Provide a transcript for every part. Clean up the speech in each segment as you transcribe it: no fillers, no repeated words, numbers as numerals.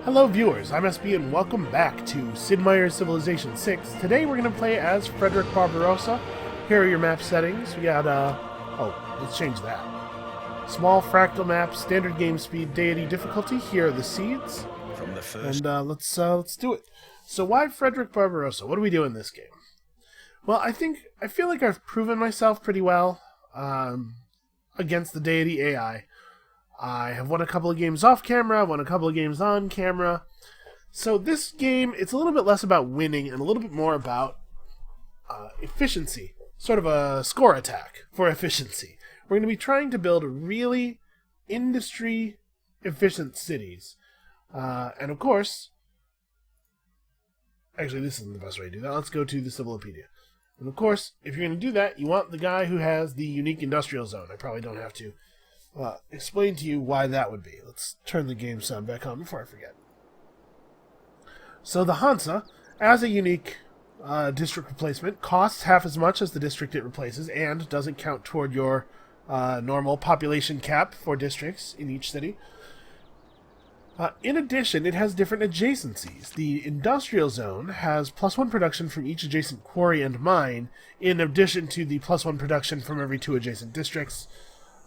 Hello viewers, I'm SB and welcome back to Sid Meier's Civilization 6. Today we're going to play as Frederick Barbarossa. Here are your map settings. We got, let's change that. Small fractal map, standard game speed, deity difficulty. Here are the seeds. From the first. And let's do it. So why Frederick Barbarossa? What do we do in this game? Well, I feel like I've proven myself pretty well against the deity AI. I have won a couple of games off camera, won a couple of games on camera. So this game, it's a little bit less about winning and a little bit more about efficiency. Sort of a score attack for efficiency. We're going to be trying to build really industry-efficient cities. And of course, actually this isn't the best way to do that. Let's go to the Civilopedia. And of course, if you're going to do that, you want the guy who has the unique industrial zone. I probably don't have to explain to you why that would be. Let's turn the game sound back on before I forget. So the Hansa, as a unique district replacement, costs half as much as the district it replaces and doesn't count toward your normal population cap for districts in each city. In addition, it has different adjacencies. The industrial zone has +1 production from each adjacent quarry and mine, in addition to the +1 production from every 2 adjacent districts.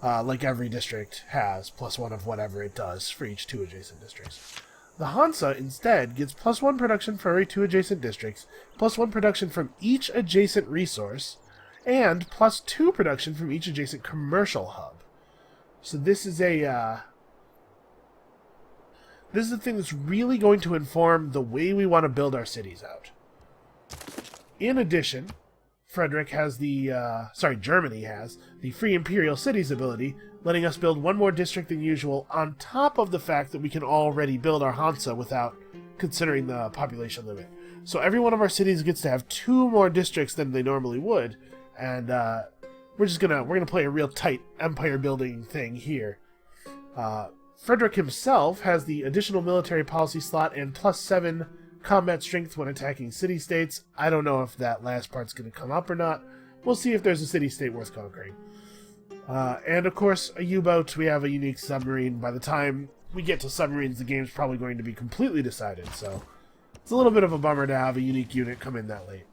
Like every district has +1 of whatever it does for each 2 adjacent districts. The Hansa, instead, gets +1 production for every 2 adjacent districts, +1 production from each adjacent resource, and +2 production from each adjacent commercial hub. So this is the thing that's really going to inform the way we want to build our cities out. In addition, Germany has the Free Imperial Cities ability, letting us build 1 more district than usual, on top of the fact that we can already build our Hansa without considering the population limit. So every one of our cities gets to have 2 more districts than they normally would, and we're gonna play a real tight empire building thing here. Frederick himself has the additional military policy slot and +7 combat strength when attacking city-states. I don't know if that last part's going to come up or not. We'll see if there's a city-state worth conquering. And of course, a U-boat. We have a unique submarine. By the time we get to submarines, the game's probably going to be completely decided, so it's a little bit of a bummer to have a unique unit come in that late.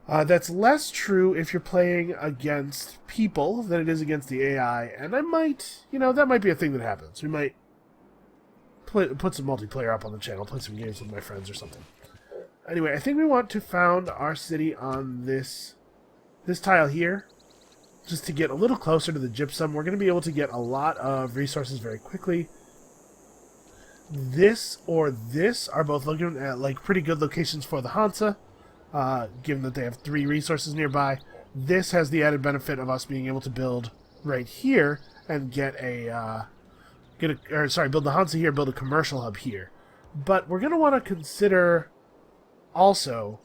That's less true if you're playing against people than it is against the AI, and that might be a thing that happens. We might put some multiplayer up on the channel, play some games with my friends or something. Anyway, I think we want to found our city on this tile here, just to get a little closer to the gypsum. We're going to be able to get a lot of resources very quickly. This or this are both looking at like pretty good locations for the Hansa, given that they have 3 resources nearby. This has the added benefit of us being able to build right here and build the Hansa here, build a commercial hub here. But we're going to want to consider also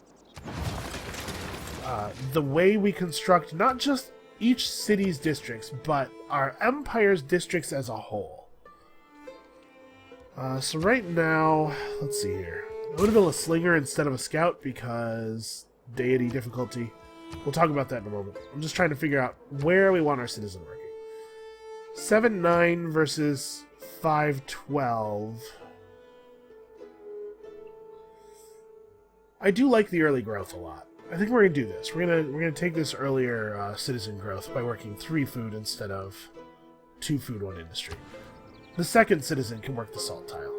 the way we construct not just each city's districts, but our empire's districts as a whole. So right now, let's see here. I'm going to build a slinger instead of a scout because deity difficulty. We'll talk about that in a moment. I'm just trying to figure out where we want our citizen working. 7-9 versus 5-12. I do like the early growth a lot. I think we're gonna do this. We're gonna take this earlier citizen growth by working 3 food instead of 2 food, 1 industry. The second citizen can work the salt tile.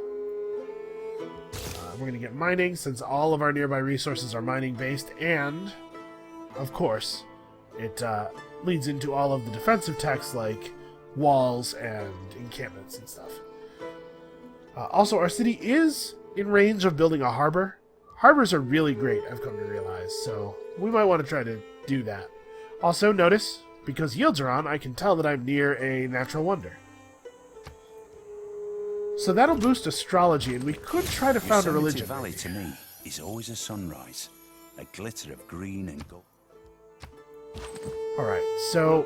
We're gonna get mining since all of our nearby resources are mining based, and of course, it leads into all of the defensive techs like walls and encampments and stuff. Also, our city is in range of building a harbor. Harbors are really great, I've come to realize, so we might want to try to do that. Also, notice, because yields are on, I can tell that I'm near a natural wonder. So that'll boost astrology, and we could try to found a religion. Yosemite Valley to me is always a sunrise, a glitter of green and gold. Alright, so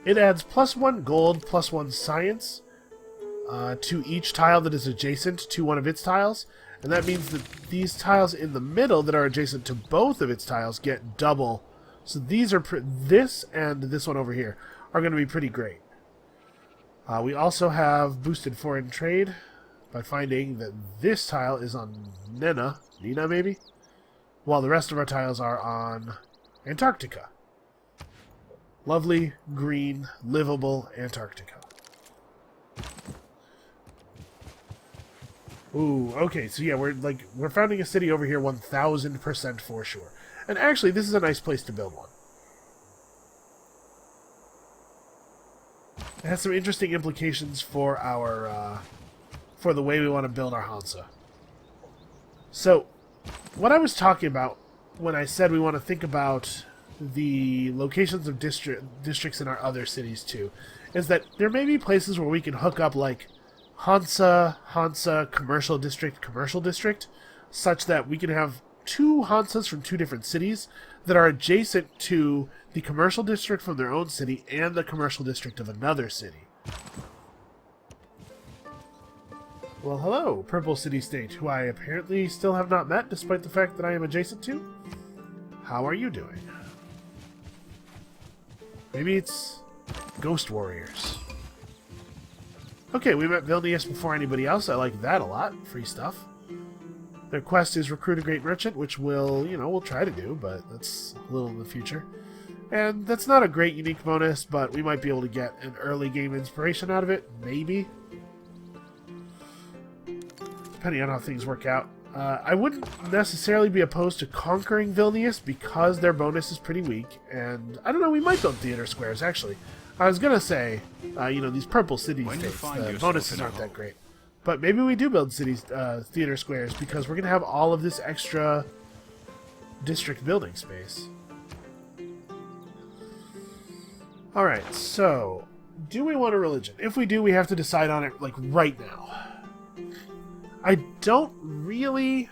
it adds +1 gold, +1 science to each tile that is adjacent to one of its tiles, and that means that these tiles in the middle that are adjacent to both of its tiles get double. So these are this and this one over here are going to be pretty great. We also have boosted foreign trade by finding that this tile is on Nina maybe? While the rest of our tiles are on Antarctica. Lovely, green, livable Antarctica. Ooh, okay, so yeah, we're founding a city over here 1000% for sure. And actually, this is a nice place to build one. It has some interesting implications for our, for the way we want to build our Hansa. So, what I was talking about when I said we want to think about the locations of districts in our other cities too, is that there may be places where we can hook up like Hansa, commercial district, such that we can have two Hansas from two different cities that are adjacent to the commercial district from their own city and the commercial district of another city. Well, hello, Purple City State, who I apparently still have not met despite the fact that I am adjacent to. How are you doing? Maybe it's Ghost Warriors. Okay, we met Vilnius before anybody else. I like that a lot. Free stuff. Their quest is recruit a great merchant, which we'll try to do, but that's a little in the future. And that's not a great unique bonus, but we might be able to get an early game inspiration out of it. Maybe. Depending on how things work out. I wouldn't necessarily be opposed to conquering Vilnius because their bonus is pretty weak, and I don't know, we might build theater squares, actually. I was gonna say, these purple city-states, the bonuses aren't that great. But maybe we do build theater squares because we're gonna have all of this extra district building space. Alright, so, do we want a religion? If we do, we have to decide on it, like, right now. I don't really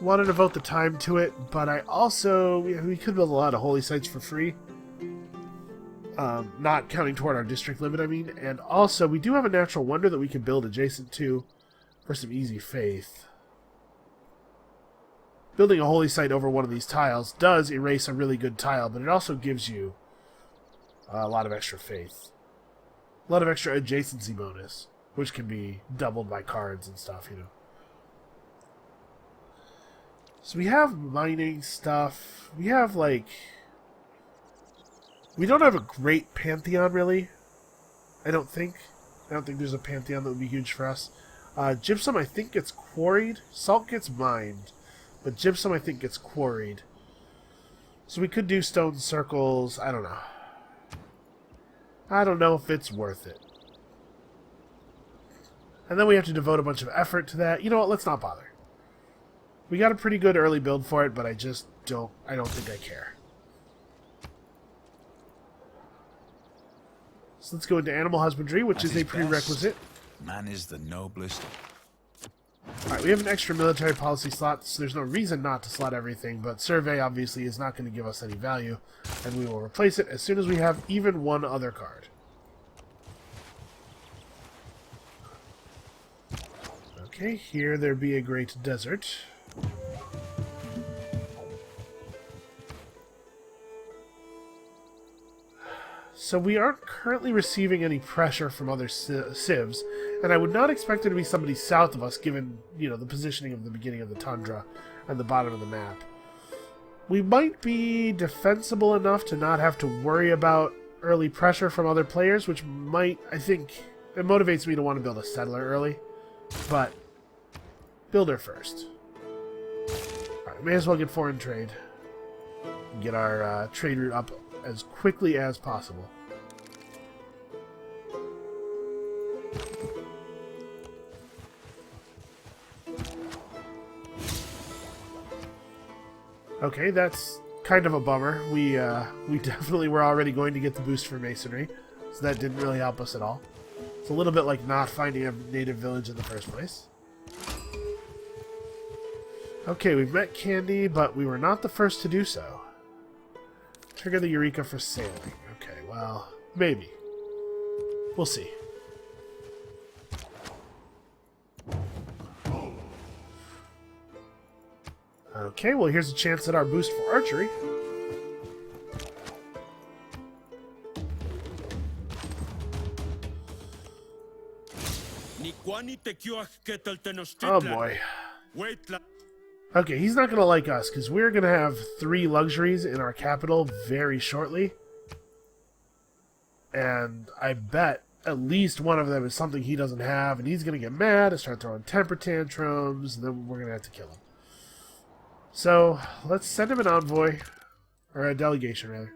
want to devote the time to it, but I also... we could build a lot of holy sites for free. Not counting toward our district limit, I mean. And also, we do have a natural wonder that we can build adjacent to for some easy faith. Building a holy site over one of these tiles does erase a really good tile, but it also gives you a lot of extra faith. A lot of extra adjacency bonus, which can be doubled by cards and stuff, So we have mining stuff. We have, like... we don't have a great pantheon, really. I don't think there's a pantheon that would be huge for us. Gypsum, I think, gets quarried. Salt gets mined. But gypsum, I think, gets quarried. So we could do stone circles. I don't know. I don't know if it's worth it. And then we have to devote a bunch of effort to that. You know what? Let's not bother. We got a pretty good early build for it, but I just don't... I don't think I care. So let's go into animal husbandry, which is a prerequisite. Man is the noblest. Alright, we have an extra military policy slot, so there's no reason not to slot everything, but survey obviously is not going to give us any value, and we will replace it as soon as we have even one other card. Okay, here there be a great desert. So we aren't currently receiving any pressure from other civs, and I would not expect there to be somebody south of us given, the positioning of the beginning of the tundra and the bottom of the map. We might be defensible enough to not have to worry about early pressure from other players, which might, I think, it motivates me to want to build a settler early, but builder first. Alright, may as well get foreign trade. Get our trade route up as quickly as possible. Okay, that's kind of a bummer. We definitely were already going to get the boost for masonry, so that didn't really help us at all. It's a little bit like not finding a native village in the first place. Okay, we've met Candy, but we were not the first to do so. Trigger the Eureka for sailing. Okay, well, maybe. We'll see. Okay, well, here's a chance at our boost for archery. Oh boy. Okay, he's not going to like us, because we're going to have 3 luxuries in our capital very shortly. And I bet at least one of them is something he doesn't have, and he's going to get mad and start throwing temper tantrums, and then we're going to have to kill him. So, let's send him an envoy, or a delegation, rather.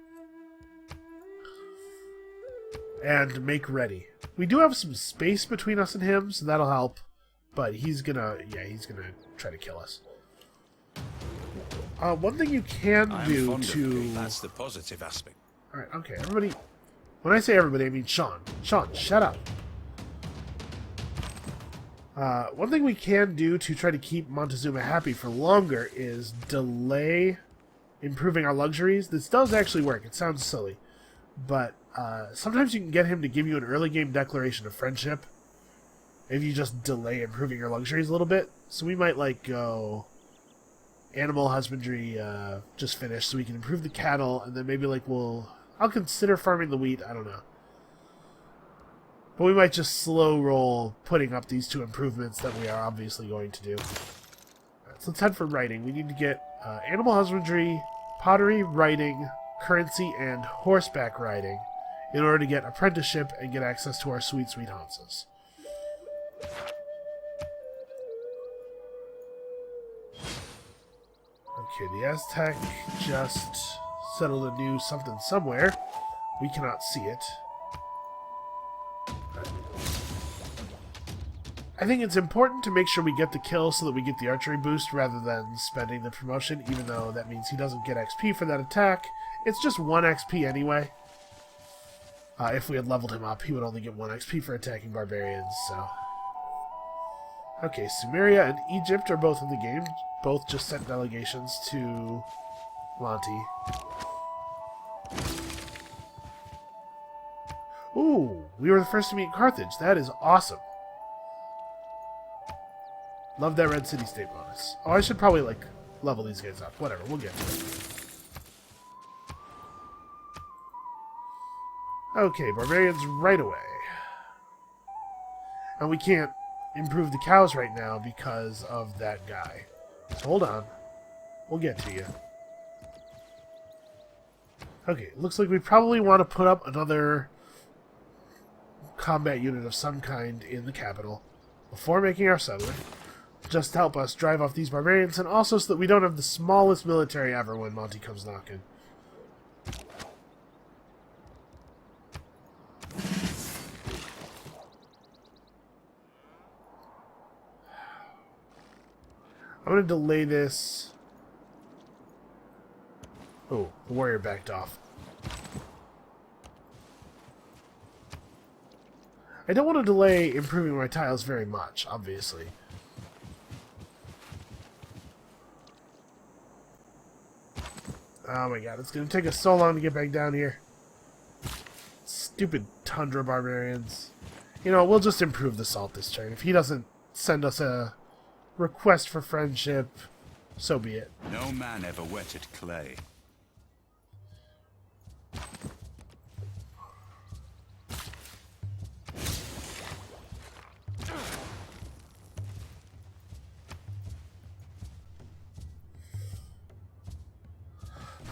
And make ready. We do have some space between us and him, so that'll help. But he's gonna try to kill us. One thing you can do to... That's the positive aspect. Alright, okay, everybody... When I say everybody, I mean Sean. Sean, shut up. One thing we can do to try to keep Montezuma happy for longer is delay improving our luxuries. This does actually work. It sounds silly. But sometimes you can get him to give you an early game declaration of friendship if you just delay improving your luxuries a little bit. So we might like go animal husbandry just finished so we can improve the cattle, and then maybe like I'll consider farming the wheat. I don't know. But we might just slow roll putting up these 2 improvements that we are obviously going to do. Alright, so let's head for writing. We need to get animal husbandry, pottery, writing, currency, and horseback riding in order to get apprenticeship and get access to our sweet, sweet Hansas. Okay, the Aztec just settled a new something somewhere. We cannot see it. I think it's important to make sure we get the kill so that we get the archery boost rather than spending the promotion, even though that means he doesn't get XP for that attack. It's just 1 XP anyway. If we had leveled him up, he would only get 1 XP for attacking barbarians, so... Okay, Sumeria and Egypt are both in the game. Both just sent delegations to Monty. Ooh, we were the first to meet Carthage. That is awesome. Love that Red City State bonus. Oh, I should probably, like, level these guys up. Whatever, we'll get to it. Okay, barbarians right away. And we can't improve the cows right now because of that guy. So hold on. We'll get to you. Okay, looks like we probably want to put up another combat unit of some kind in the capital before making our settlement. Just to help us drive off these barbarians, and also so that we don't have the smallest military ever when Monty comes knocking. I'm going to delay this. Oh, the warrior backed off. I don't want to delay improving my tiles very much, obviously. Oh my god, it's going to take us so long to get back down here. Stupid tundra barbarians. You know, we'll just improve the salt this turn. If he doesn't send us a request for friendship, so be it. No man ever wetted clay.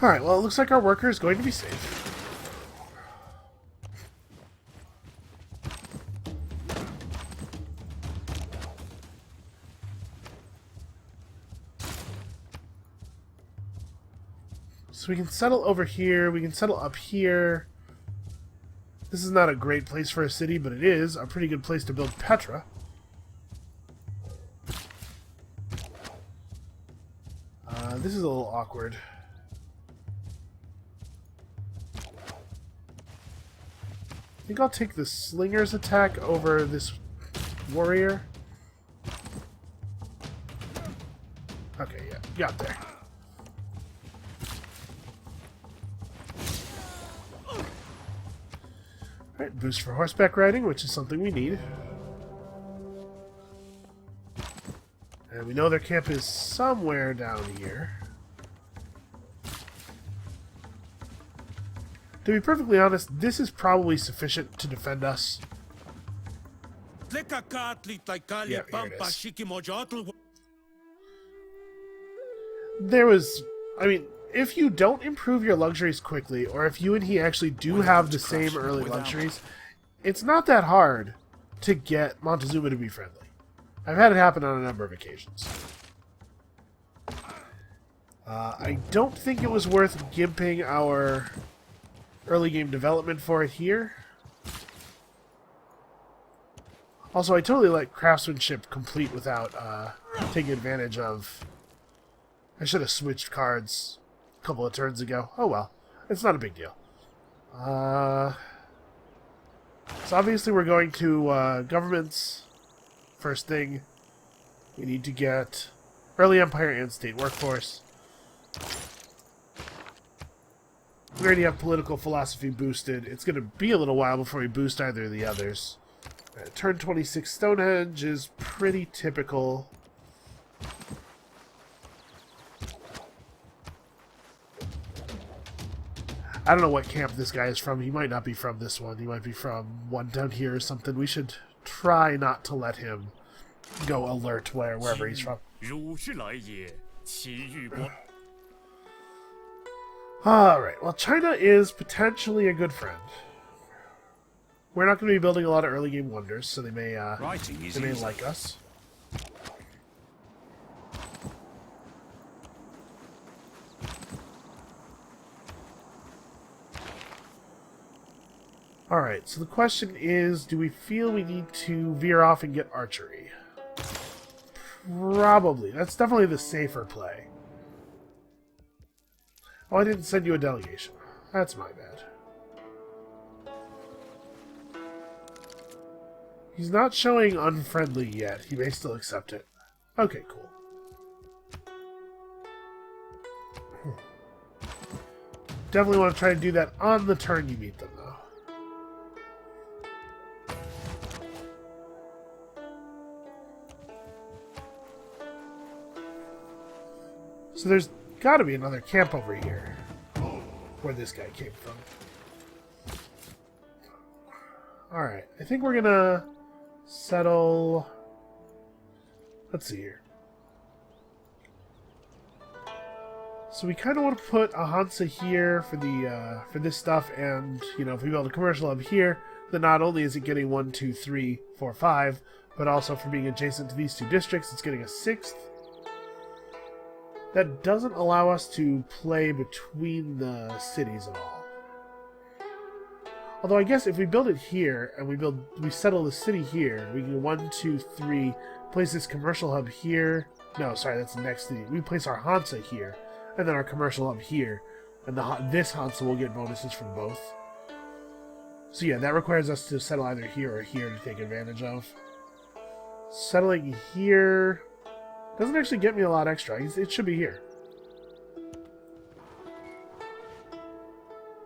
Alright, well, it looks like our worker is going to be safe. So we can settle over here, we can settle up here. This is not a great place for a city, but it is a pretty good place to build Petra. This is a little awkward. I think I'll take the Slinger's attack over this warrior. Okay, yeah, got there. Alright, boost for horseback riding, which is something we need. And we know their camp is somewhere down here. To be perfectly honest, this is probably sufficient to defend us. Yeah, here it is. There was... I mean, if you don't improve your luxuries quickly, or if you and he actually do have the same early luxuries, it's not that hard to get Montezuma to be friendly. I've had it happen on a number of occasions. I don't think it was worth gimping our early game development for it here. Also, I totally let craftsmanship complete without taking advantage of... I should have switched cards a couple of turns ago. Oh well, it's not a big deal. So obviously we're going to governments. First thing, we need to get early empire and state workforce. We already have political philosophy boosted. It's going to be a little while before we boost either of the others. Turn 26 Stonehenge is pretty typical. I don't know what camp this guy is from. He might not be from this one. He might be from one down here or something. We should try not to let him go alert wherever he's from. Alright, well, China is potentially a good friend. We're not going to be building a lot of early game wonders, so they may like us. Alright, so the question is, do we feel we need to veer off and get archery? Probably. That's definitely the safer play. Oh, I didn't send you a delegation. That's my bad. He's not showing unfriendly yet. He may still accept it. Okay, cool. Definitely want to try to do that on the turn you meet them, though. So there's got to be another camp over here where this guy came from. Alright, I think we're gonna settle... Let's see here. So we kind of want to put a Hansa here for the for this stuff, and you know, if we build a commercial hub here, then not only is it getting 1, 2, 3, 4, 5, but also for being adjacent to these two districts, it's getting a 6th. That doesn't allow us to play between the cities at all. Although I guess if we build it here and we settle the city here, we can 1, 2, 3 place this commercial hub here. No, sorry, that's the next city. We place our Hansa here, and then our commercial hub here, and this Hansa will get bonuses from both. So yeah, that requires us to settle either here or here to take advantage of. Settling here doesn't actually get me a lot extra. It should be here.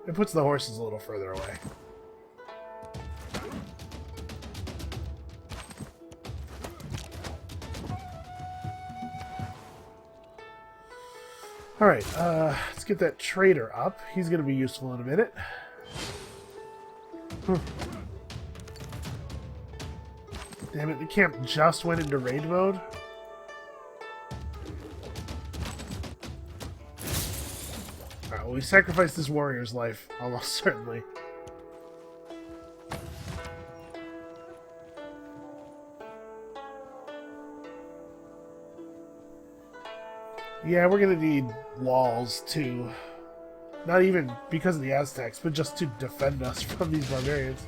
It puts the horses a little further away. Alright, let's get that trader up. He's going to be useful in a minute. Damn it, the camp just went into raid mode. Alright, well, we sacrificed this warrior's life, almost certainly. Yeah, we're going to need walls too. Not even because of the Aztecs, but just to defend us from these barbarians.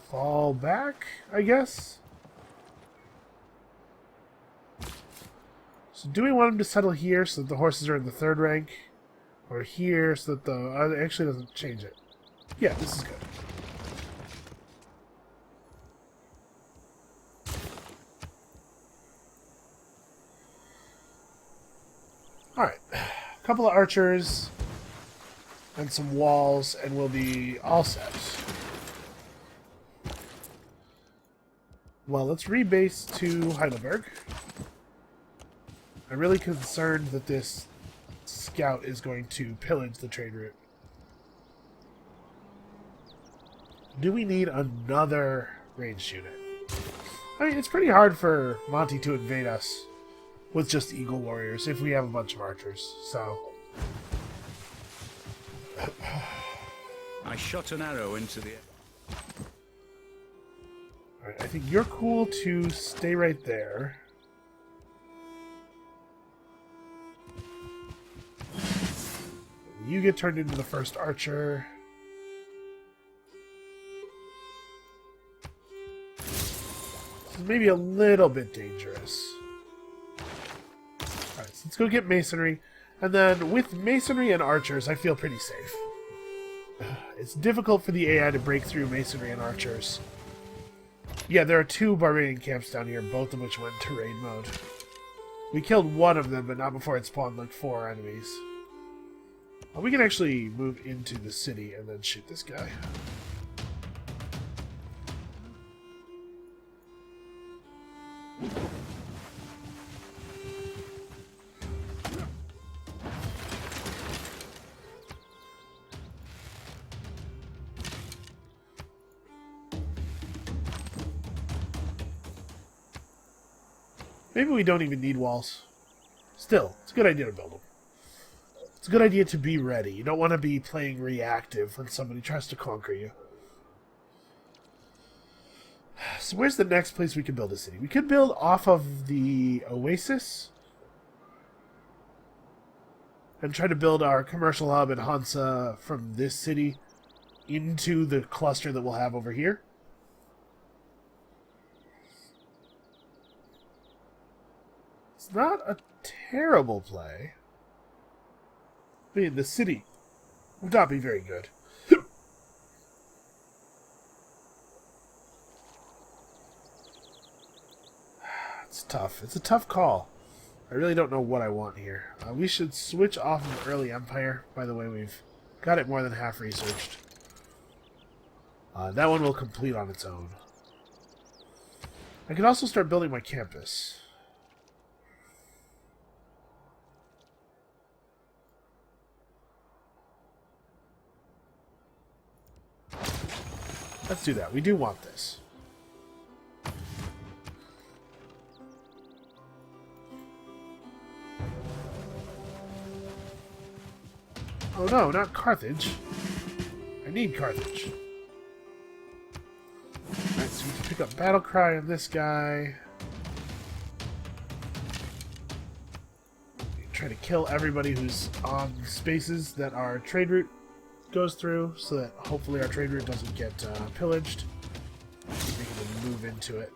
Fall back, I guess? So do we want him to settle here so that the horses are in the 3rd rank? Or here so that the... it actually doesn't change it. Yeah, this is good. Alright, a couple of archers and some walls, and we'll be all set. Well, let's rebase to Heidelberg. I'm really concerned that this scout is going to pillage the trade route. Do we need another ranged unit? I mean, it's pretty hard for Monty to invade us with just Eagle Warriors if we have a bunch of archers, so... I shot an arrow into the... Alright, I think you're cool to stay right there. You get turned into the first archer. This is maybe a little bit dangerous. Alright, so let's go get masonry. And then with masonry and archers, I feel pretty safe. It's difficult for the AI to break through masonry and archers. Yeah, there are 2 barbarian camps down here, both of which went to raid mode. We killed one of them, but not before it spawned like 4 enemies. We can actually move into the city and then shoot this guy. Maybe we don't even need walls. Still, it's a good idea to build them. It's a good idea to be ready. You don't want to be playing reactive when somebody tries to conquer you. So where's the next place we can build a city? We could build off of the oasis. And try to build our commercial hub in Hansa from this city into the cluster that we'll have over here. It's not a terrible play. I mean, the city would not be very good. It's tough. It's a tough call. I really don't know what I want here. We should switch off of early empire. By the way, we've got it more than half researched. That one will complete on its own. I could also start building my campus. Let's do that. We do want this. Oh no, not Carthage. I need Carthage. Alright, so we can pick up Battle Cry on this guy. Try to kill everybody who's on spaces that our trade route goes through, so that hopefully our trade route doesn't get pillaged. We can move into it.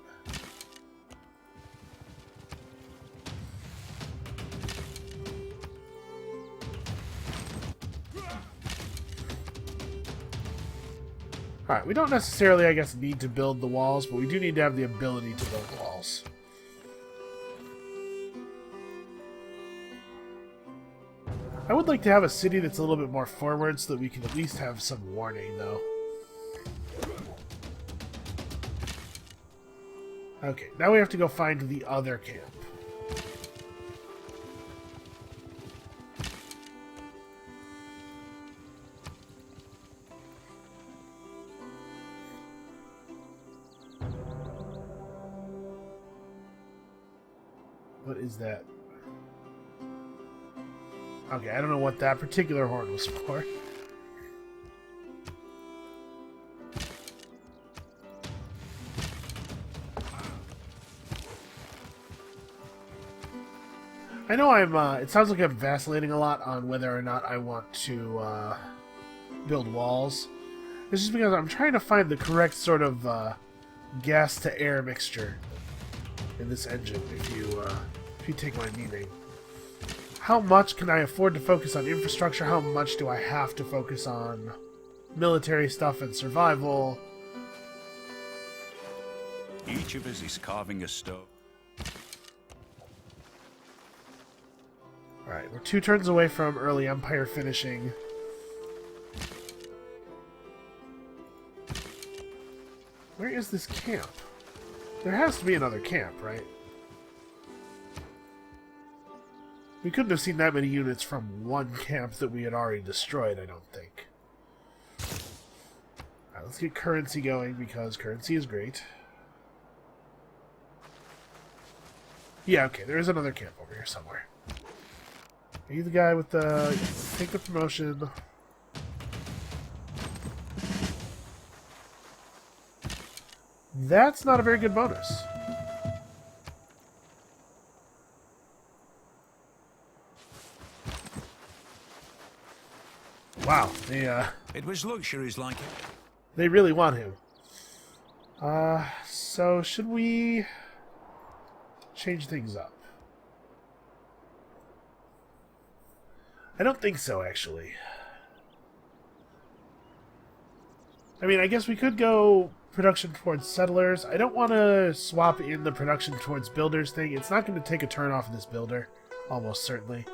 Alright, we don't necessarily, I guess, need to build the walls, but we do need to have the ability to build walls. I would like to have a city that's a little bit more forward so that we can at least have some warning, though. Okay, now we have to go find the other camp. What is that? Okay, I don't know what that particular horn was for. I know it sounds like I'm vacillating a lot on whether or not I want to build walls. It's just because I'm trying to find the correct sort of gas to air mixture in this engine, if you take my meaning. How much can I afford to focus on infrastructure? How much do I have to focus on military stuff and survival? Each of us is carving a stone. Alright, we're 2 turns away from early empire finishing. Where is this camp? There has to be another camp, right? We couldn't have seen that many units from one camp that we had already destroyed, I don't think. Alright, let's get currency going, because currency is great. Yeah, okay, there is another camp over here somewhere. Are you the guy with the... Take the promotion. That's not a very good bonus. Wow, It was luxuries like it. they really want him. So should we change things up? I don't think so, actually. I mean, I guess we could go production towards settlers. I don't want to swap in the production towards builders thing. It's not going to take a turn off of this builder, almost certainly.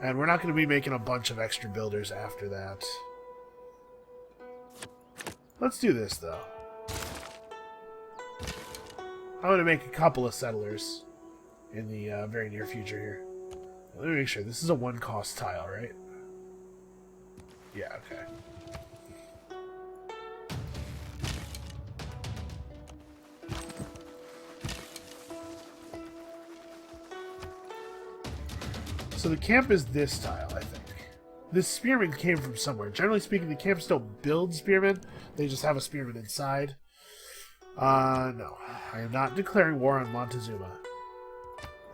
And we're not going to be making a bunch of extra builders after that. Let's do this, though. I'm going to make a couple of settlers in the very near future here. Let me make sure. This is a one-cost tile, right? Yeah, okay. So the camp is this tile, I think. This spearman came from somewhere. Generally speaking, the camps don't build spearmen. They just have a spearman inside. No. I am not declaring war on Montezuma.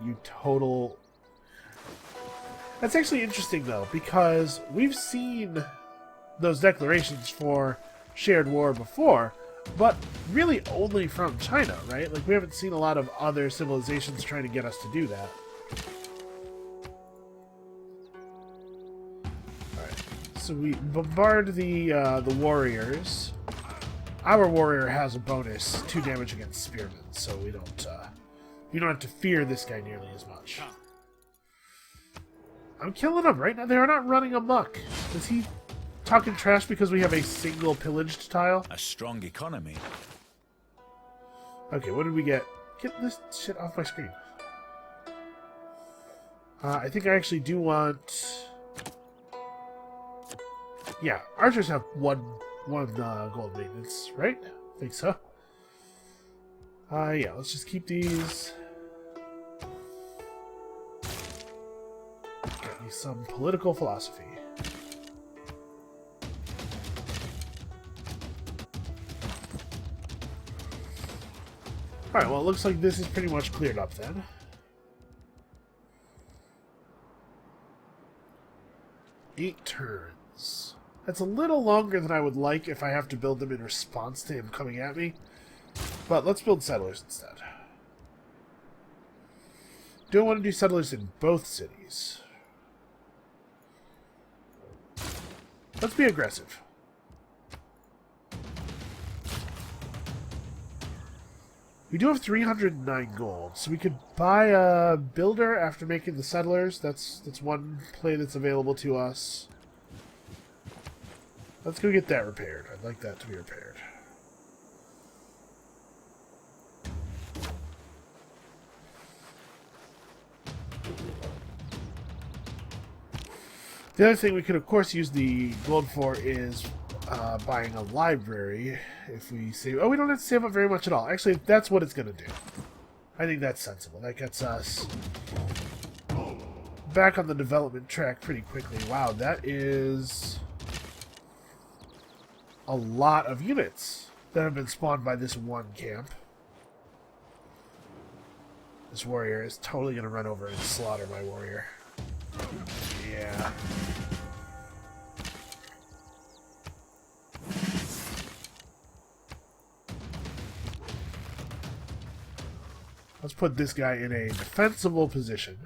You total... That's actually interesting, though, because we've seen those declarations for shared war before, but really only from China, right? Like, we haven't seen a lot of other civilizations trying to get us to do that. So we bombard the warriors. Our warrior has a bonus 2 damage against spearmen, so we don't have to fear this guy nearly as much. I'm killing them right now. They are not running amok. Is he talking trash because we have a single pillaged tile? A strong economy. Okay, what did we get? Get this shit off my screen. I think I actually do want... Yeah, archers have one gold maintenance, right? I think so. Yeah, let's just keep these. Get me some political philosophy. Alright, well, it looks like this is pretty much cleared up then. Eight turns. That's a little longer than I would like if I have to build them in response to him coming at me. But let's build settlers instead. Do I want to do settlers in both cities? Let's be aggressive. We do have 309 gold, so we could buy a builder after making the settlers. That's one play that's available to us. Let's go get that repaired. I'd like that to be repaired. The other thing we could, of course, use the gold for is buying a library. If we save... Oh, we don't have to save up very much at all. Actually, that's what it's going to do. I think that's sensible. That gets us back on the development track pretty quickly. Wow, that is a lot of units that have been spawned by this one camp. This warrior is totally going to run over and slaughter my warrior. Yeah. Let's put this guy in a defensible position.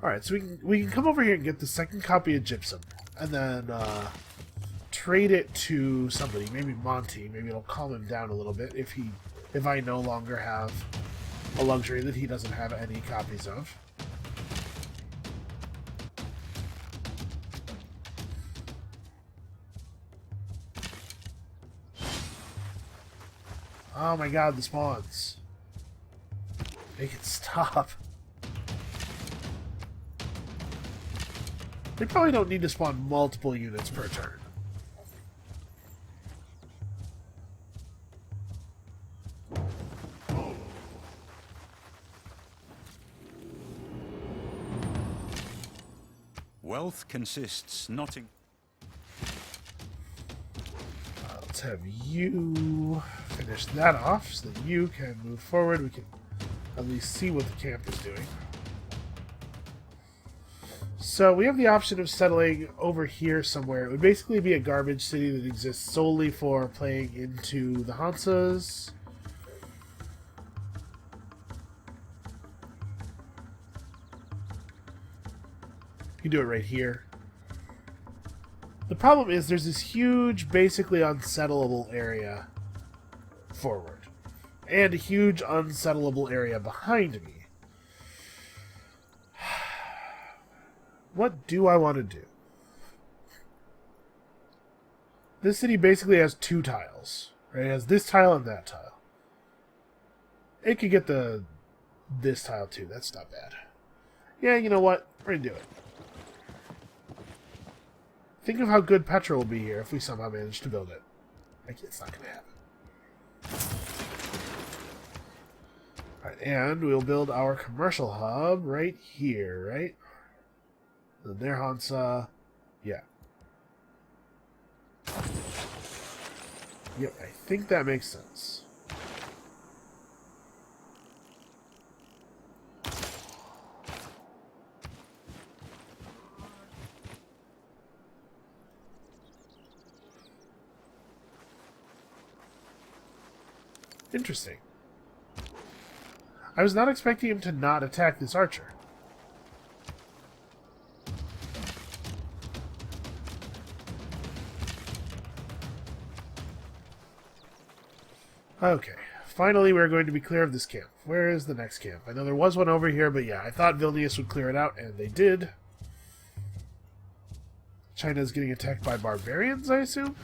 Alright, so we can come over here and get the second copy of gypsum, and then trade it to somebody, maybe Monty. Maybe it'll calm him down a little bit if I no longer have a luxury that he doesn't have any copies of. Oh my god, the spawns. Make it stop. They probably don't need to spawn multiple units per turn. Wealth consists not in... Let's have you finish that off so that you can move forward. We can at least see what the camp is doing. So we have the option of settling over here somewhere. It would basically be a garbage city that exists solely for playing into the Hansas. You can do it right here. The problem is there's this huge, basically unsettleable area forward. And a huge unsettleable area behind me. What do I want to do? This city basically has two tiles. Right? It has this tile and that tile. It could get this tile too. That's not bad. Yeah, you know what? We're going to do it. Think of how good Petra will be here if we somehow manage to build it. Like, it's not going to happen. Alright, and we'll build our commercial hub right here, right? And there, Hansa. Yeah. Yep, I think that makes sense. Interesting. I was not expecting him to not attack this archer. Okay, finally we're going to be clear of this camp. Where is the next camp? I know there was one over here, but yeah, I thought Vilnius would clear it out, and they did. China is getting attacked by barbarians, I assume?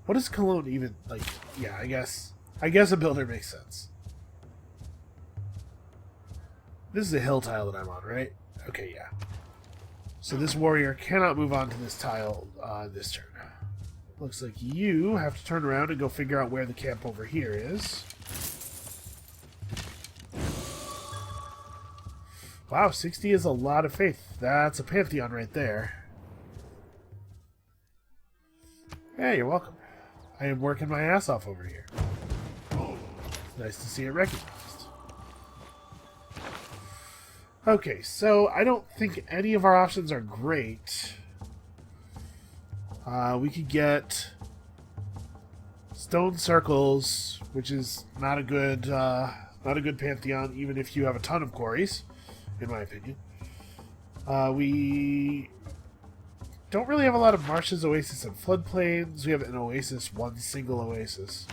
What does Cologne even, like, yeah, I guess a builder makes sense. This is a hill tile that I'm on, right? Okay, yeah. So this warrior cannot move on to this tile this turn. Looks like you have to turn around and go figure out where the camp over here is. Wow, 60 is a lot of faith. That's a pantheon right there. Yeah, you're welcome. I am working my ass off over here. It's nice to see it recognized. Okay, so I don't think any of our options are great. We could get stone circles, which is not a good pantheon, even if you have a ton of quarries, in my opinion. We don't really have a lot of marshes, oasis, and floodplains. We have an oasis, one single oasis.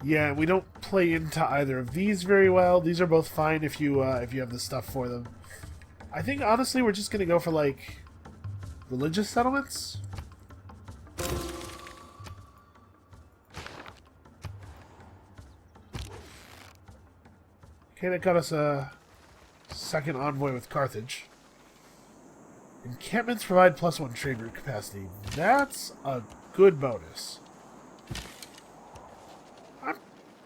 Yeah, we don't play into either of these very well. These are both fine if you have the stuff for them. I think honestly we're just gonna go for like religious settlements. Okay, that got us a second envoy with Carthage. Encampments provide +1 trade route capacity. That's a good bonus.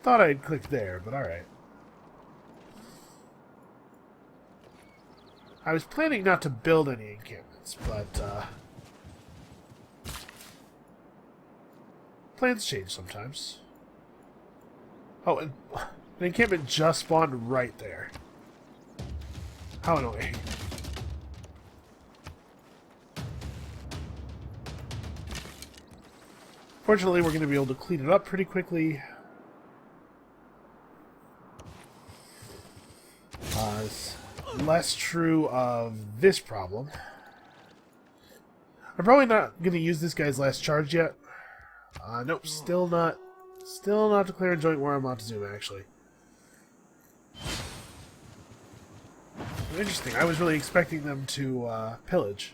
Thought I'd click there, but alright. I was planning not to build any encampments, but plans change sometimes. Oh, and an encampment just spawned right there. How annoying. Fortunately, we're going to be able to clean it up pretty quickly. It's less true of this problem. I'm probably not going to use this guy's last charge yet. Nope, still not declaring joint war on Montezuma, actually. Interesting. I was really expecting them to pillage.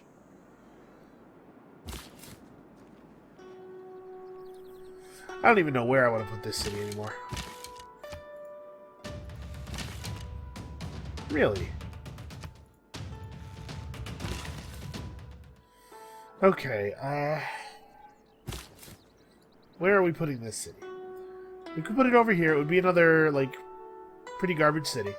I don't even know where I want to put this city anymore. Really? Okay, where are we putting this city? We could put it over here. It would be another, like, pretty garbage city.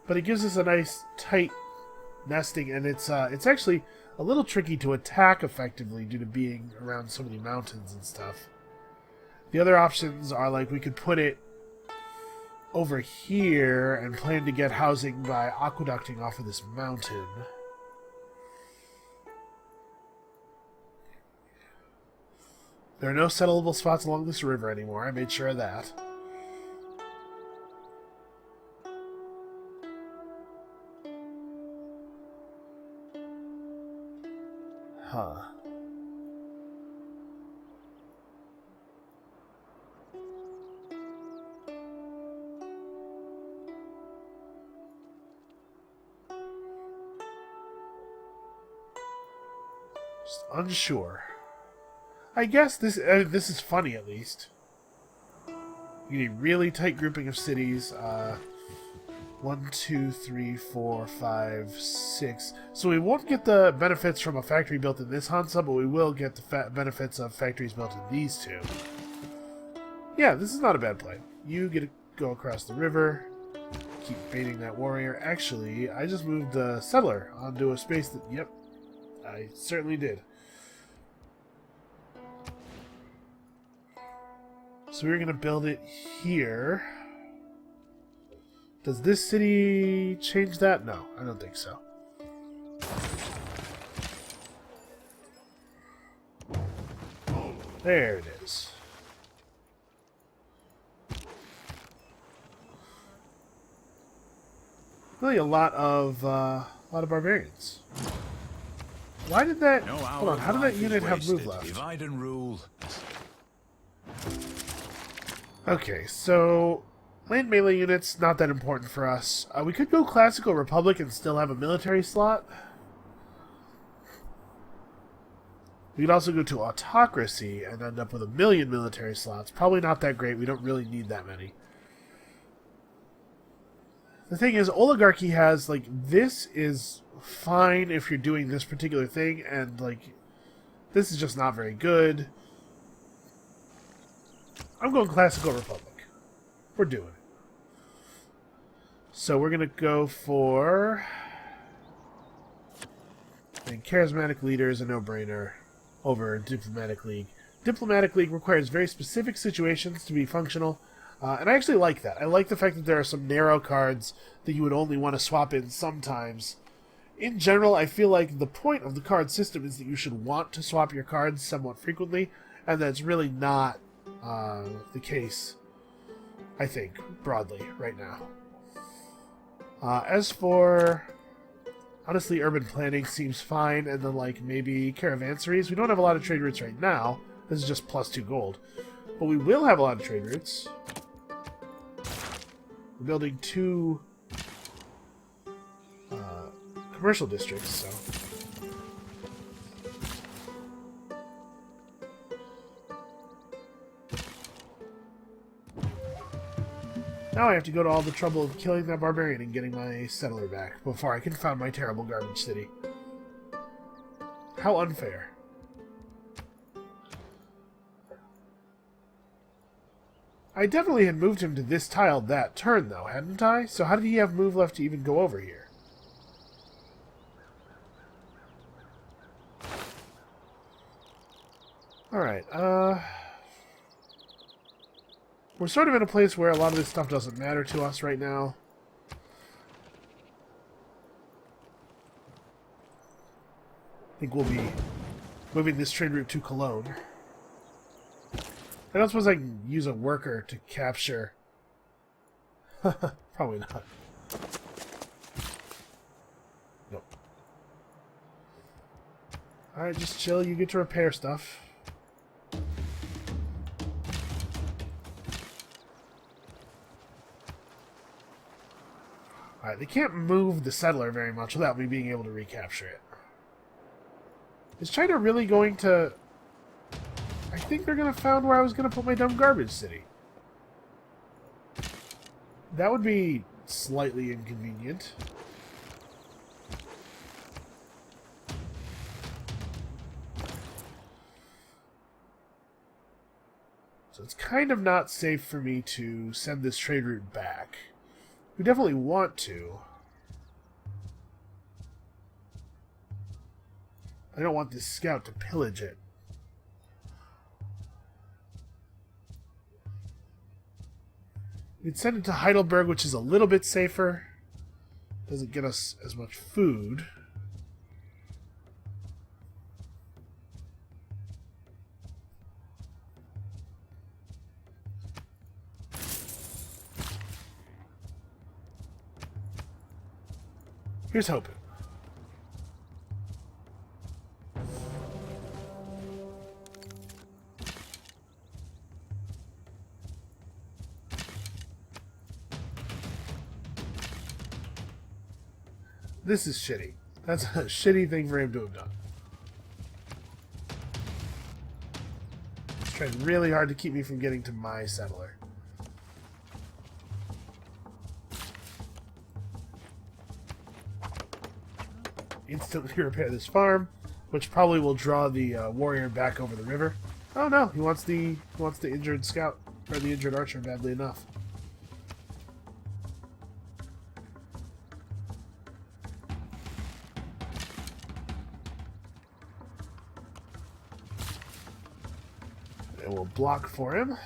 But it gives us a nice, tight nesting, and it's actually a little tricky to attack effectively due to being around so many mountains and stuff. The other options are, like, we could put it over here and plan to get housing by aqueducting off of this mountain. There are no settleable spots along this river anymore. I made sure of that. Huh. Just unsure. I guess this is funny, at least. You need a really tight grouping of cities. 1, 2, 3, 4, 5, 6. So we won't get the benefits from a factory built in this Hansa, but we will get the benefits of factories built in these two. Yeah, this is not a bad plan. You get to go across the river. Keep baiting that warrior. Actually, I just moved the settler onto a space that... Yep, I certainly did. So we're going to build it here. Does this city change that? No, I don't think so. There it is. Really a lot of barbarians. Why did that... Hold on, how did that unit have move left? Divide and rule. Okay, so... land melee units, not that important for us. We could go Classical Republic and still have a military slot. We could also go to Autocracy and end up with 1 million military slots. Probably not that great. We don't really need that many. The thing is, Oligarchy has, like, this is fine if you're doing this particular thing, and, like, this is just not very good. I'm going Classical Republic. We're doing it. So we're going to go for... I think Charismatic Leader is a no-brainer over Diplomatic League. Diplomatic League requires very specific situations to be functional, and I actually like that. I like the fact that there are some narrow cards that you would only want to swap in sometimes. In general, I feel like the point of the card system is that you should want to swap your cards somewhat frequently, and that's really not the case, I think, broadly, right now. As for... honestly, urban planning seems fine, and then, like, maybe caravansaries. We don't have a lot of trade routes right now. This is just +2 gold. But we will have a lot of trade routes. We're building 2 commercial districts, so... now I have to go to all the trouble of killing that barbarian and getting my settler back before I can found my terrible garbage city. How unfair. I definitely had moved him to this tile that turn, though, hadn't I? So how did he have move left to even go over here? Alright, we're sort of in a place where a lot of this stuff doesn't matter to us right now. I think we'll be moving this trade route to Cologne. I don't suppose I can use a worker to capture... probably not. Nope. Alright, just chill. You get to repair stuff. they can't move the settler very much without me being able to recapture it. Is China really going to... I think they're going to found where I was going to put my dumb garbage city. That would be slightly inconvenient. So it's kind of not safe for me to send this trade route back. We definitely want to. I don't want this scout to pillage it. We'd send it to Heidelberg, which is a little bit safer. Doesn't get us as much food. Here's hoping. This is shitty. That's a shitty thing for him to have done. He's trying really hard to keep me from getting to my settler. Instantly repair this farm, which probably will draw the warrior back over the river. Oh no, he wants the injured scout, or the injured archer badly enough. And we'll block for him.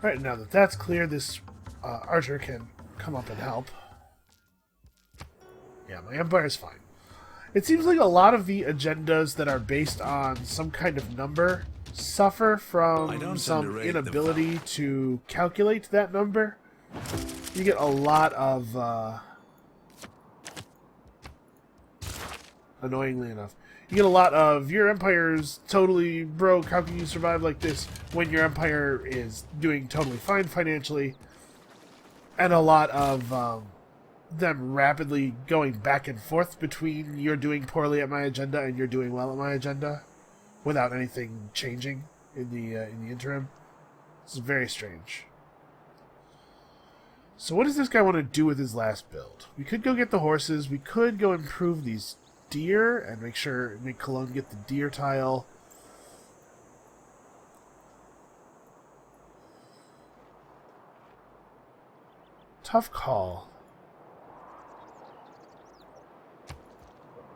Alright, now that that's clear, this archer can come up and help. Yeah, my empire's fine. It seems like a lot of the agendas that are based on some kind of number suffer from some inability to calculate that number. You get a lot of... annoyingly enough, you get a lot of, your empire's totally broke, how can you survive like this, when your empire is doing totally fine financially, and a lot of them rapidly going back and forth between you're doing poorly at my agenda and you're doing well at my agenda, without anything changing in the interim. This is very strange. So what does this guy want to do with his last build? We could go get the horses, we could go improve these deer and make Cologne get the deer tile. Tough call.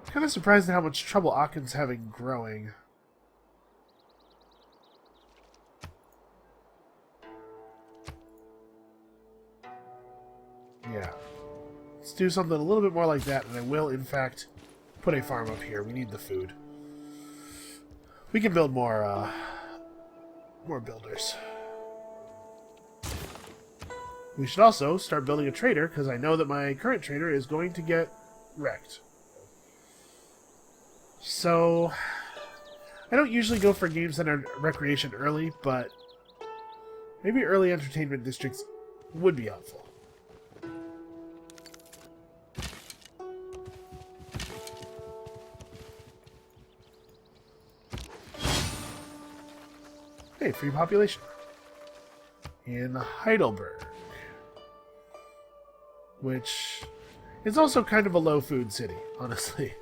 Kind of surprised at how much trouble Aachen's having growing. Yeah. Let's do something a little bit more like that, and I will, in fact, put a farm up here. We need the food. We can build more builders. We should also start building a trader, because I know that my current trader is going to get wrecked. So, I don't usually go for games that are recreation early, but maybe early entertainment districts would be helpful. Hey, free population. In Heidelberg. Which is also kind of a low food city, honestly.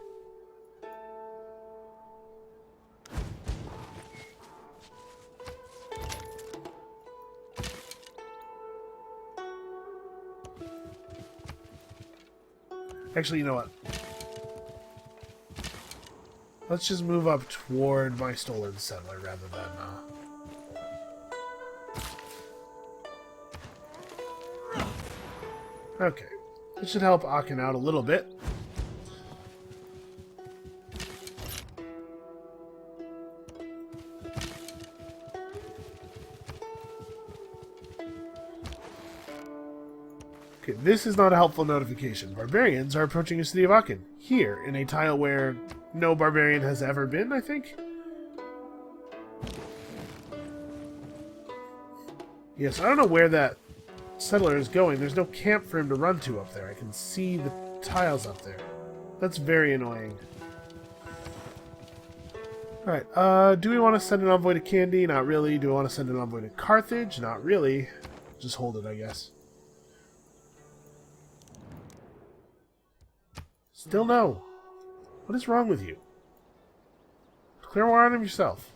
Actually, you know what? Let's just move up toward my stolen settler rather than... Okay. This should help Aachen out a little bit. Okay, this is not a helpful notification. Barbarians are approaching the city of Aachen. Here, in a tile where no barbarian has ever been, I think? Yes, I don't know where that settler is going. There's no camp for him to run to up there. I can see the tiles up there. That's very annoying. Alright, do we want to send an envoy to Candy? Not really. Do we want to send an envoy to Carthage? Not really. Just hold it, I guess. Still no. What is wrong with you? Declare war on him yourself.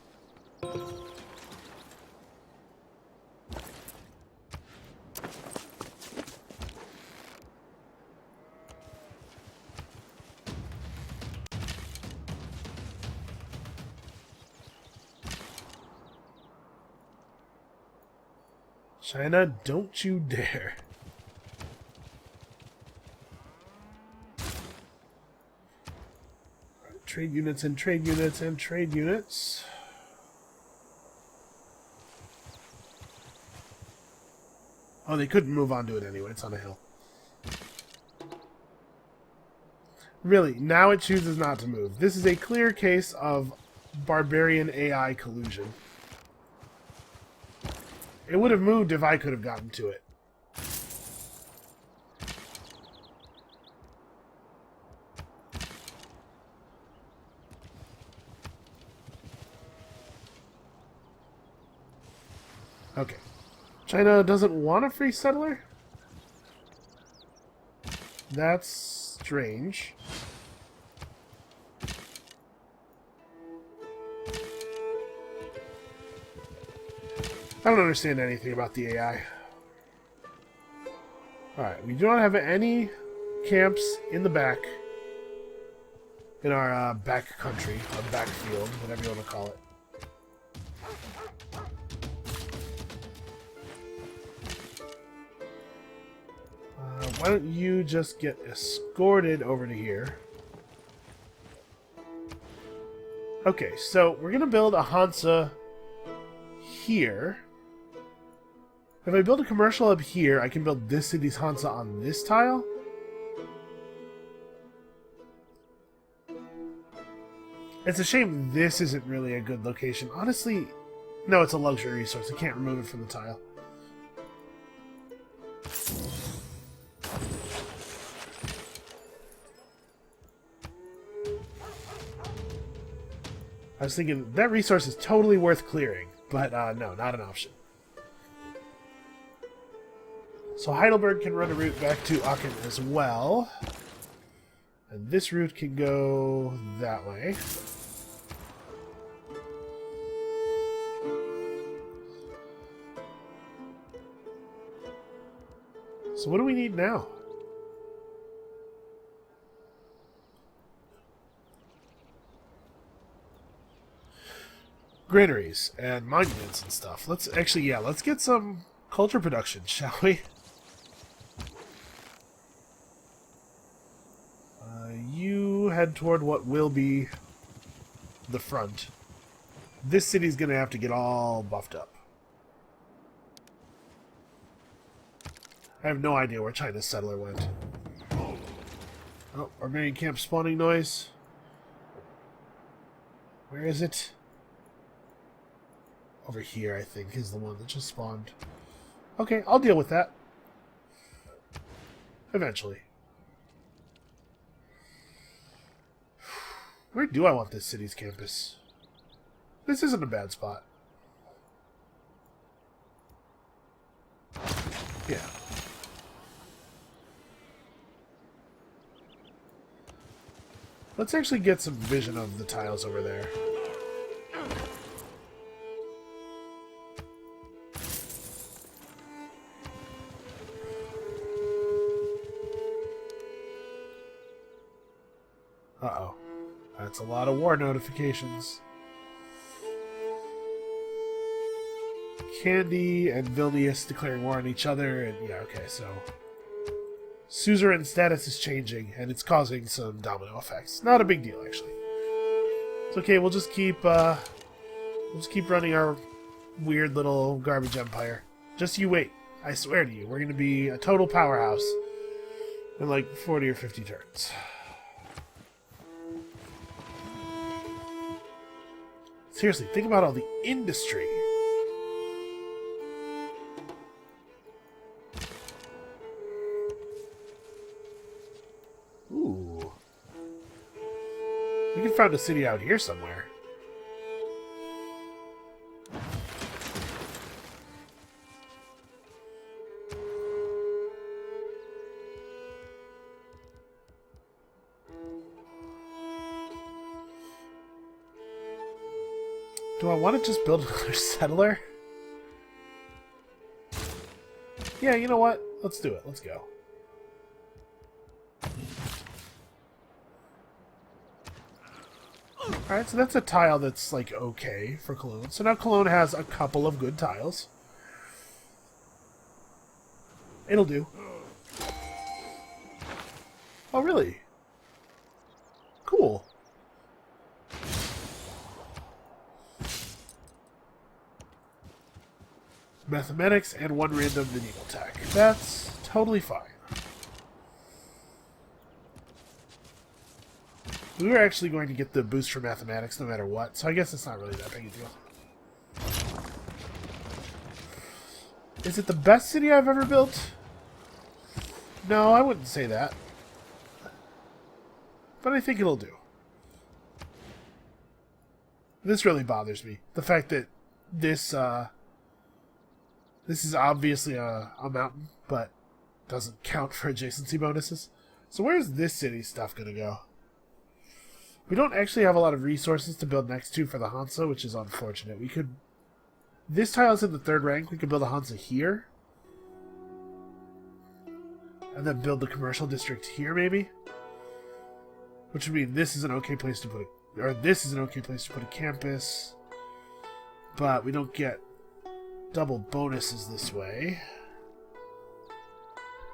China, don't you dare. Trade units and trade units and trade units. Oh, they couldn't move on to it anyway. It's on a hill. Really, now it chooses not to move. This is a clear case of barbarian AI collusion. It would have moved if I could have gotten to it. Okay. China doesn't want a free settler? That's strange. I don't understand anything about the AI. Alright, we do not have any camps in the back. In our back country, our backfield, whatever you want to call it. Why don't you just get escorted over to here? Okay, so we're going to build a Hansa here. If I build a commercial hub here, I can build this city's Hansa on this tile. It's a shame this isn't really a good location. Honestly, no, it's a luxury resource. I can't remove it from the tile. I was thinking that resource is totally worth clearing, but no, not an option. So Heidelberg can run a route back to Aachen as well. And this route can go that way. So what do we need now? Granaries and monuments and stuff. Let's actually, yeah, let's get some culture production, shall we? You head toward what will be the front. This city's gonna have to get all buffed up. I have no idea where China's settler went. Oh, barbarian camp spawning noise. Where is it? Over here, I think, is the one that just spawned. Okay, I'll deal with that. Eventually. Where do I want this city's campus? This isn't a bad spot. Yeah. Let's actually get some vision of the tiles over there. Uh-oh. That's a lot of war notifications. Candy and Vilnius declaring war on each other, and yeah, okay, so suzerain status is changing, and it's causing some domino effects. Not a big deal, actually. It's okay. We'll just keep running our weird little garbage empire. Just you wait. I swear to you, we're going to be a total powerhouse in like 40 or 50 turns. Seriously, think about all the industry. We can found a city out here somewhere. Do I want to just build another settler? Yeah, you know what? Let's do it. Let's go. Alright, so that's a tile that's, like, okay for Cologne. So now Cologne has a couple of good tiles. It'll do. Oh, really? Cool. Mathematics and one random medieval tech. That's totally fine. We were actually going to get the boost for mathematics no matter what, so I guess it's not really that big a deal. Is it the best city I've ever built? No, I wouldn't say that. But I think it'll do. This really bothers me. The fact that this is obviously a mountain, but doesn't count for adjacency bonuses. So where's this city stuff going to go? We don't actually have a lot of resources to build next to for the Hansa, which is unfortunate. We could... This tile's in the 3rd rank. We could build a Hansa here. And then build the commercial district here, maybe? Which would mean this is an okay place to put a... Or this is an okay place to put a campus. But we don't get double bonuses this way.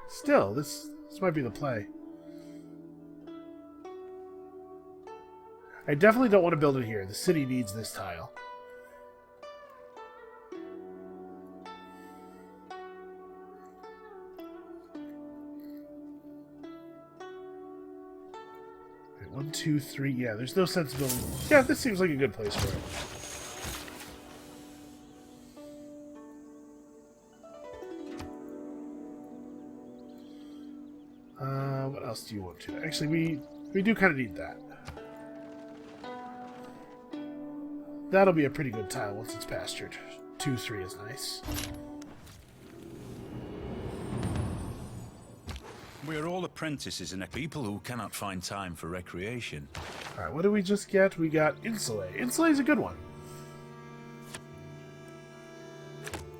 Still, this might be the play. I definitely don't want to build it here. The city needs this tile. Okay, 1, 2, 3. Yeah, there's no sense building. Yeah, this seems like a good place for it. What else do you want to? Actually, we do kind of need that. That'll be a pretty good tile once it's pastured. 2, 3 is nice. We are all apprentices and people who cannot find time for recreation. Alright, what did we just get? We got Insulate. Insulate's a good one.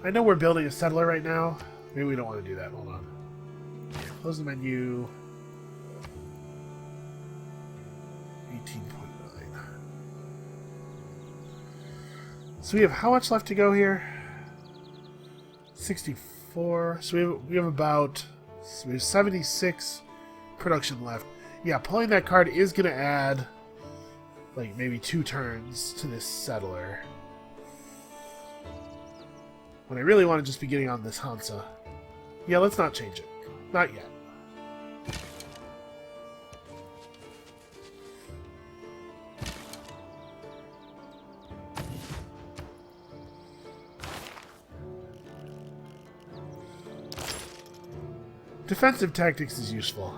I know we're building a settler right now. Maybe we don't want to do that. Hold on. Close the menu. 18.9. So we have how much left to go here? 64. So we have about... So we have 76 production left. Yeah, pulling that card is going to add like maybe 2 turns to this settler. When I really want to just be getting on this Hansa. Yeah, let's not change it. Not yet. Defensive tactics is useful.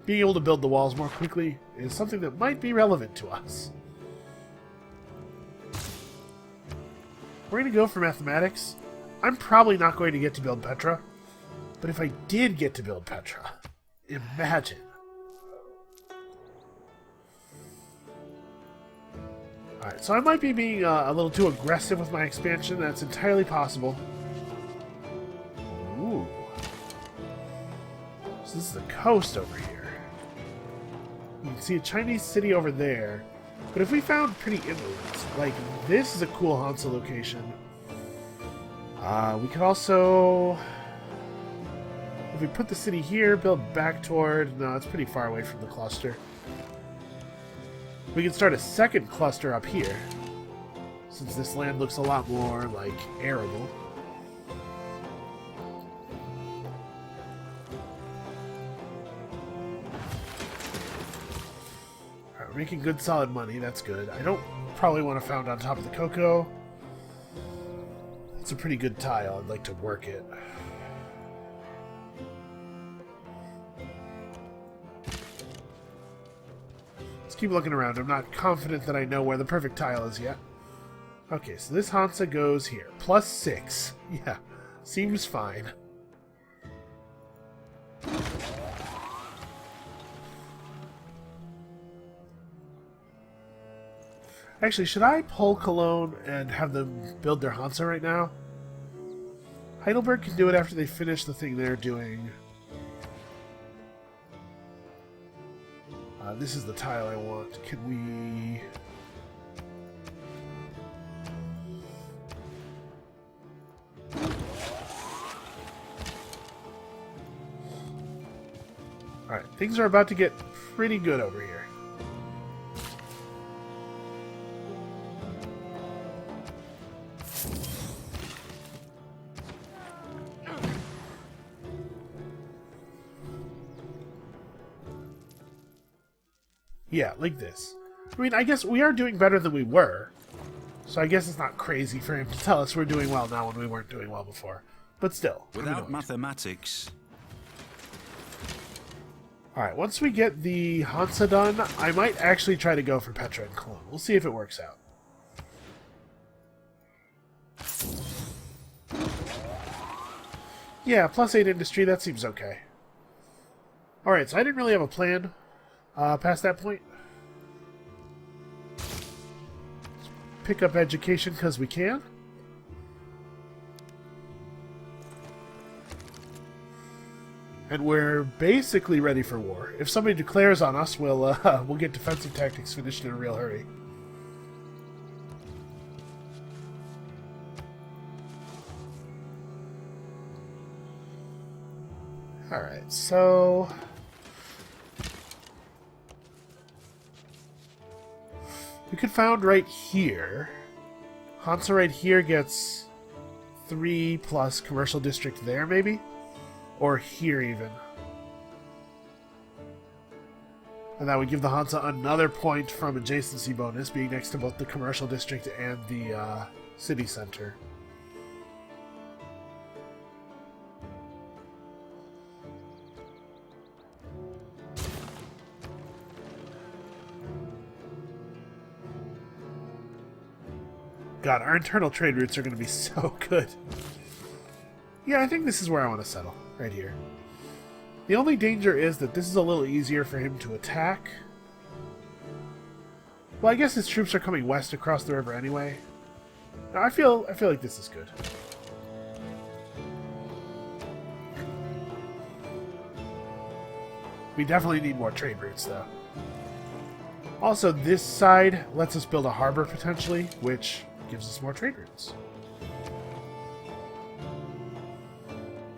Being able to build the walls more quickly is something that might be relevant to us. We're going to go for mathematics. I'm probably not going to get to build Petra, but if I did get to build Petra, imagine. Alright, so I might be being a little too aggressive with my expansion. That's entirely possible. Ooh. So this is the coast over here. You can see a Chinese city over there. But if we found pretty inroads, like this is a cool Hansa location. We could also, if we put the city here, build back toward, no, it's pretty far away from the cluster. We can start a second cluster up here, since this land looks a lot more like arable. Alright, we're making good solid money, that's good. I don't probably want to found on top of the cocoa. It's a pretty good tile, I'd like to work it. Let's keep looking around. I'm not confident that I know where the perfect tile is yet. Okay, so this Hansa goes here. +6. Yeah, seems fine. Actually, should I pull Cologne and have them build their Hansa right now? Heidelberg can do it after they finish the thing they're doing. This is the tile I want. Can we... Alright, things are about to get pretty good over here. Yeah, like this. I mean, I guess we are doing better than we were. So I guess it's not crazy for him to tell us we're doing well now when we weren't doing well before. But still. Without mathematics. Alright, once we get the Hansa done, I might actually try to go for Petra and Cologne. We'll see if it works out. Yeah, +8 industry, that seems okay. Alright, so I didn't really have a plan past that point. Let's pick up education because we can. And we're basically ready for war. If somebody declares on us, we'll get defensive tactics finished in a real hurry. Alright, so... we could found right here. Hansa right here gets 3 plus commercial district there, maybe? Or here, even. And that would give the Hansa another point from adjacency bonus, being next to both the commercial district and the city center. God, our internal trade routes are going to be so good. Yeah, I think this is where I want to settle. Right here. The only danger is that this is a little easier for him to attack. Well, I guess his troops are coming west across the river anyway. No, I feel like this is good. We definitely need more trade routes, though. Also, this side lets us build a harbor, potentially, which gives us more trade routes.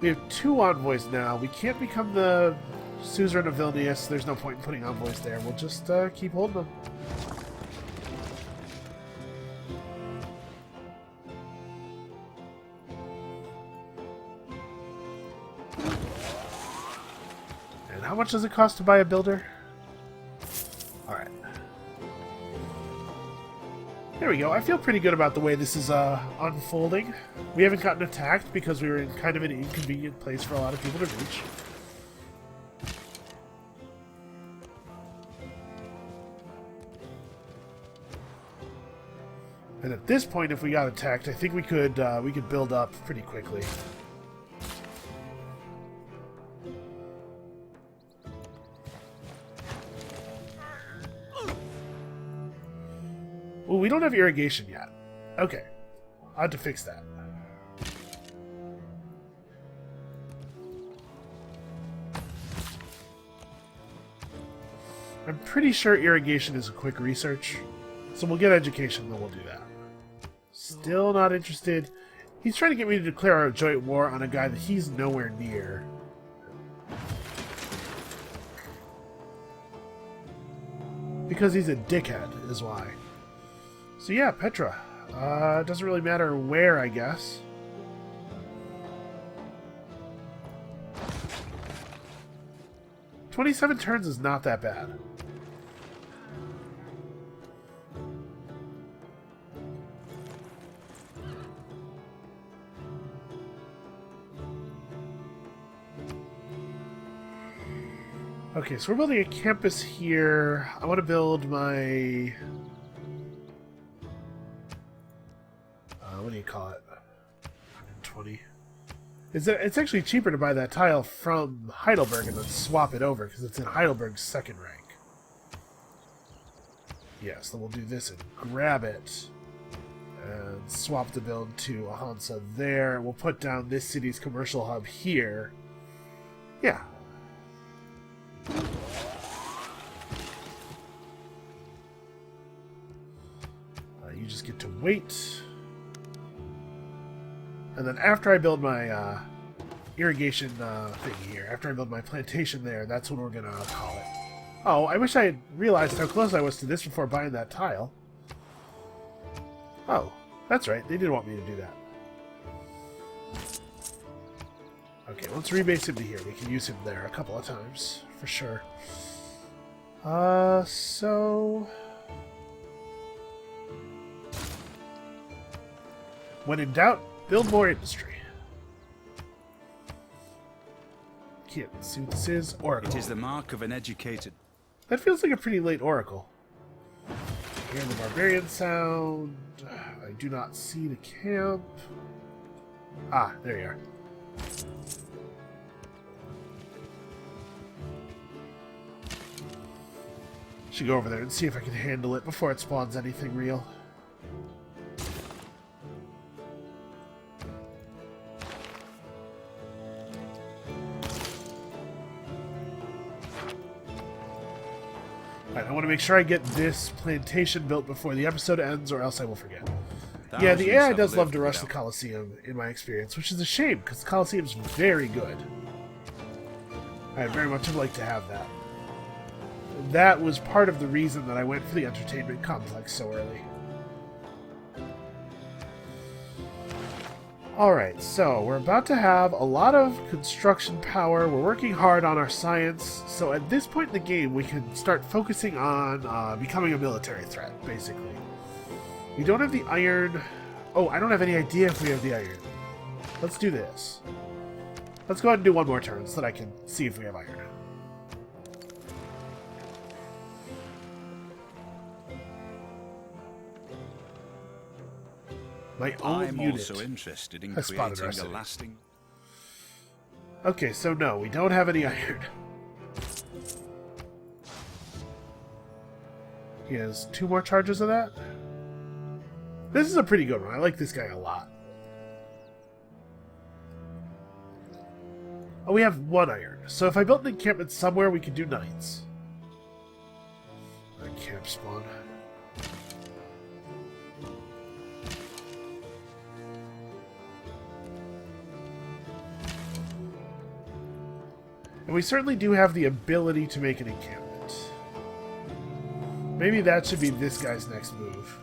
We have 2 envoys now. We can't become the suzerain of Vilnius. There's no point in putting envoys there. We'll just keep holding them. And how much does it cost to buy a builder? Alright. There we go. I feel pretty good about the way this is unfolding. We haven't gotten attacked because we were in kind of an inconvenient place for a lot of people to reach. And at this point, if we got attacked, I think we could build up pretty quickly. Well, we don't have irrigation yet. Okay. I'll have to fix that. I'm pretty sure irrigation is a quick research. So we'll get education, then we'll do that. Still not interested. He's trying to get me to declare a joint war on a guy that he's nowhere near. Because he's a dickhead, is why. So yeah, Petra. It doesn't really matter where, I guess. "27 turns is not that bad. Okay, so we're building a campus here. I want to build my... what do you call it? 120. It's actually cheaper to buy that tile from Heidelberg and then swap it over because it's in Heidelberg's second rank. Yes, then we'll do this and grab it and swap the build to a Hansa there. We'll put down this city's commercial hub here. Yeah. You just get to wait. And then after I build my irrigation thing here, after I build my plantation there, that's when we're going to call it. Oh, I wish I had realized how close I was to this before buying that tile. Oh, that's right. They did want me to do that. Okay, let's rebase him to here. We can use him there a couple of times, for sure. So... when in doubt, build more industry. Can't see what this is. Oracle. It is the mark of an educated... That feels like a pretty late oracle. Hear the barbarian sound. I do not see the camp. Ah, there you are. Should go over there and see if I can handle it before it spawns anything real. Alright, I want to make sure I get this plantation built before the episode ends, or else I will forget. Yeah, the AI does love to rush the Colosseum, in my experience, which is a shame, because the Colosseum's very good. I very much would like to have that. That was part of the reason that I went for the entertainment complex so early. Alright, so we're about to have a lot of construction power. We're working hard on our science. So at this point in the game, we can start focusing on becoming a military threat, basically. We don't have the iron. Oh, I don't have any idea if we have the iron. Let's do this. Let's go ahead and do one more turn so that I can see if we have iron. My own I'm unit also interested in has spotted creating our a city. lasting... Okay, so no, we don't have any iron. He has 2 more charges of that. This is a pretty good one. I like this guy a lot. Oh, we have 1 iron. So if I built an encampment somewhere, we could do knights. Camp spawn. And we certainly do have the ability to make an encampment. Maybe that should be this guy's next move.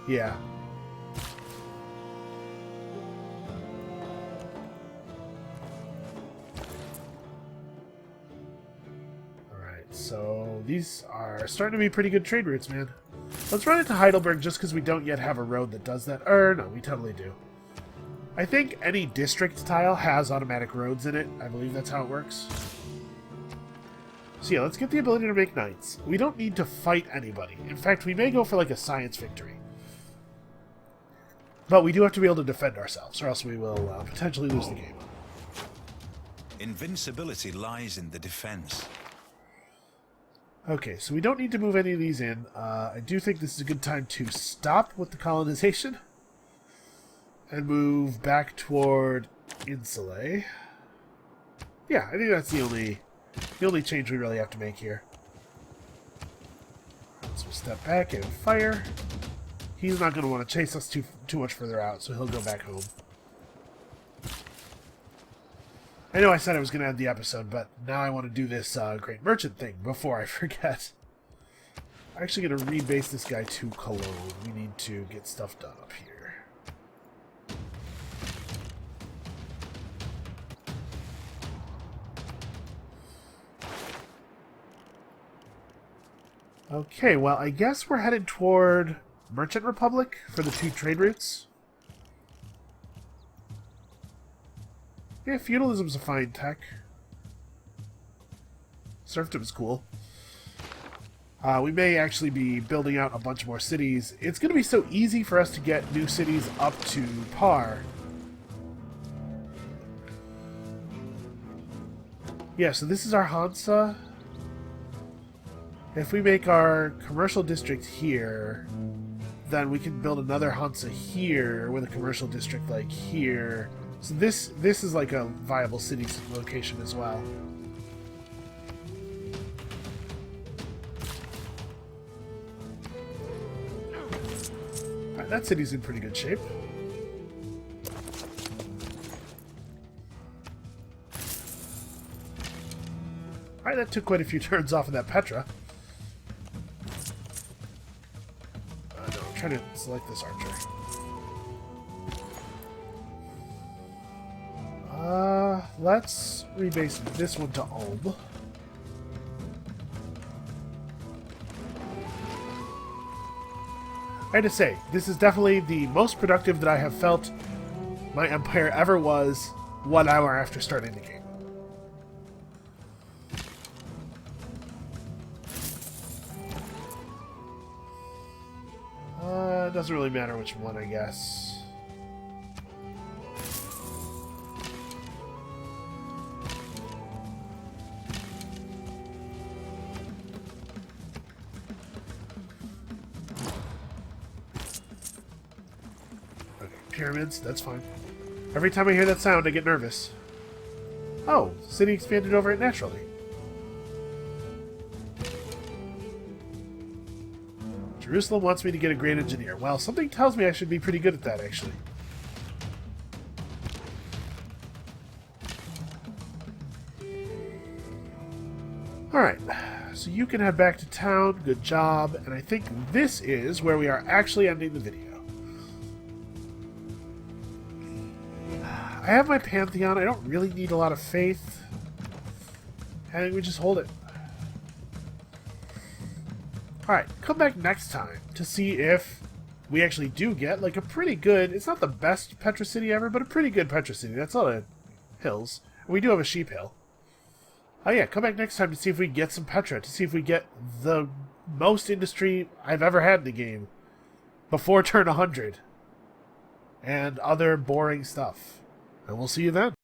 Yeah. Alright, so these are starting to be pretty good trade routes, man. Let's run into Heidelberg just because we don't yet have a road that does that. No, we totally do. I think any district tile has automatic roads in it. I believe that's how it works. So yeah, let's get the ability to make knights. We don't need to fight anybody. In fact, we may go for like a science victory. But we do have to be able to defend ourselves, or else we will potentially lose the game. Invincibility lies in the defense. Okay, so we don't need to move any of these in. I do think this is a good time to stop with the colonization. And move back toward Insulae. Yeah, I think that's the only change we really have to make here. So we'll step back and fire. He's not going to want to chase us too much further out, so he'll go back home. I know I said I was going to end the episode, but now I want to do this great merchant thing before I forget. I'm actually going to rebase this guy to Cologne. We need to get stuff done up here. Okay, well, I guess we're headed toward Merchant Republic for the 2 trade routes. Yeah, feudalism's a fine tech. Serfdom is cool. We may actually be building out a bunch more cities. It's going to be so easy for us to get new cities up to par. Yeah, so this is our Hansa. If we make our commercial district here, then we can build another Hansa here with a commercial district like here. So this is like a viable city location as well. Alright, that city's in pretty good shape. Alright, that took quite a few turns off of that Petra. No, I'm trying to select this archer. Let's rebase this one to Ulm. I had to say, this is definitely the most productive that I have felt my empire ever was 1 hour after starting the game. It doesn't really matter which one, I guess. Okay, pyramids, that's fine. Every time I hear that sound, I get nervous. Oh, the city expanded over it naturally. Jerusalem wants me to get a great engineer. Well, something tells me I should be pretty good at that, actually. Alright, so you can head back to town. Good job. And I think this is where we are actually ending the video. I have my Pantheon. I don't really need a lot of faith. I think we just hold it. Alright, come back next time to see if we actually do get, like, a pretty good... It's not the best Petra City ever, but a pretty good Petra City. That's a lot of hills. And we do have a sheep hill. Oh yeah, come back next time to see if we get some Petra, to see if we get the most industry I've ever had in the game before turn 100. And other boring stuff. And we'll see you then.